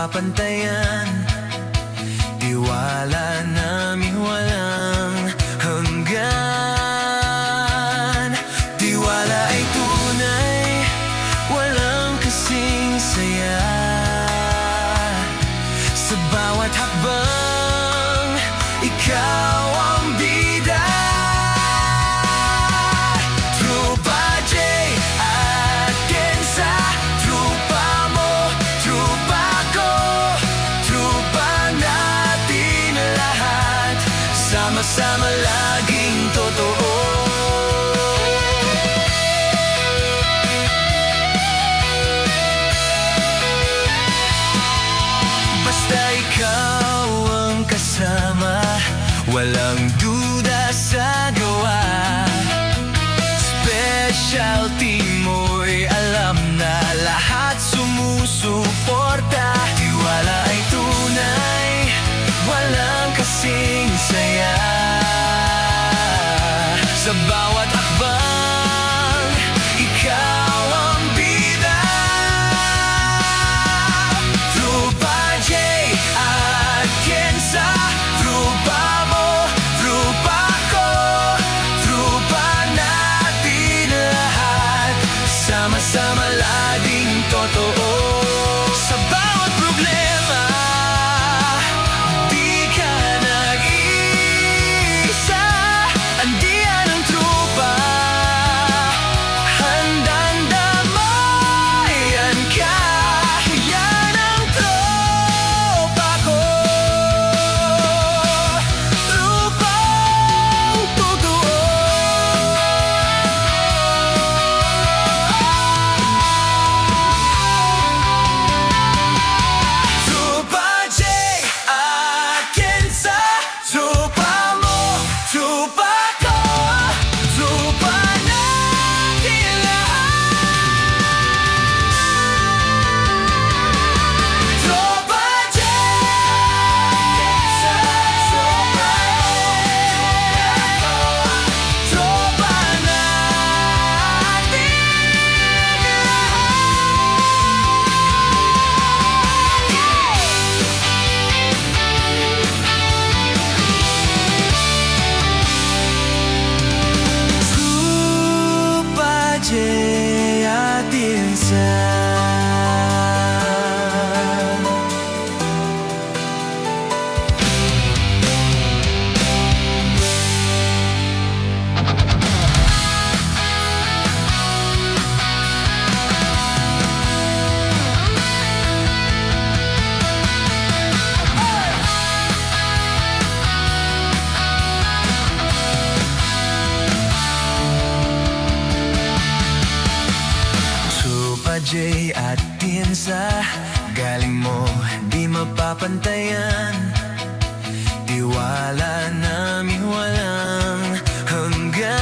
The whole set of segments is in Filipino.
mapapantayan. Tiwala namin walang hanggan. Tiwala ay tunay, walang kasing saya. Sa bawat hakbang, ikaw ang bida. Trupa J at Kenza, trupa mo, trupa ko, trupa natin lahat. Sama-sama laging totoo. Basta ikaw ang kasama, walang duda sa gawa. Specialty mo'y alam na lahat sumusuporta. Tiwala ay tunay, walang kasing saya. Sa bawat akbang, ikaw ang bida. Trupa J at Kenza, trupa mo, trupa ko, trupa natin lahat. Sama-sama laging totoo. Sa bawat problema, di ka nag-iisa. Andiyan ang trupa, handang damayan ka. Yan ang tropa ko, trupang totoo. Trupa J at Kenza, trupa mo, trupa ko, trupa natin lahat. Trupa J, Kenza, trupa ko, trupa natin Trupa J at Kenza. Trupa J at Kenza, galing mo di mapapantayan. Tiwala namin walang hanggan.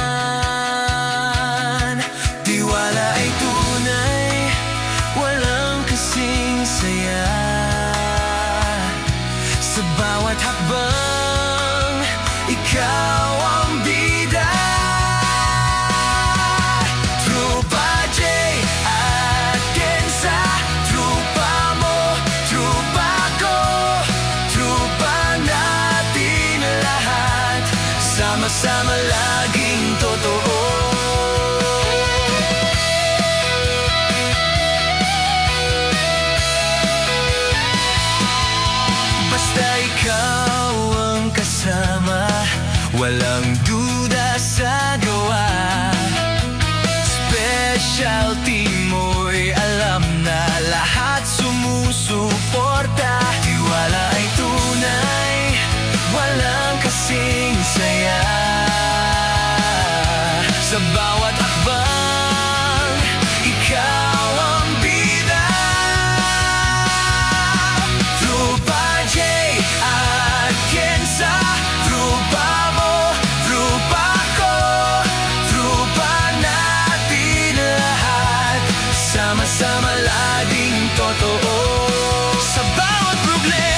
Tiwala ay tunay, walang kasing saya. Sa bawat hakbang, ikaw ang bida. Trupa J at Kenza, trupa mo, trupa ko, trupa natin lahat. Sama-sama laging totoo. Basta ikaw ang kasama, walang duda sa gawa. Specialty mo'y alam na lahat sumusuporta. Tiwala ay tunay, walang kasing saya. Sa bawat akbang, ikaw ang bida. Trupa J at Kenza, trupa mo, trupa ko, trupa natin lahat. Sama-sama laging totoo. Sa bawat problema,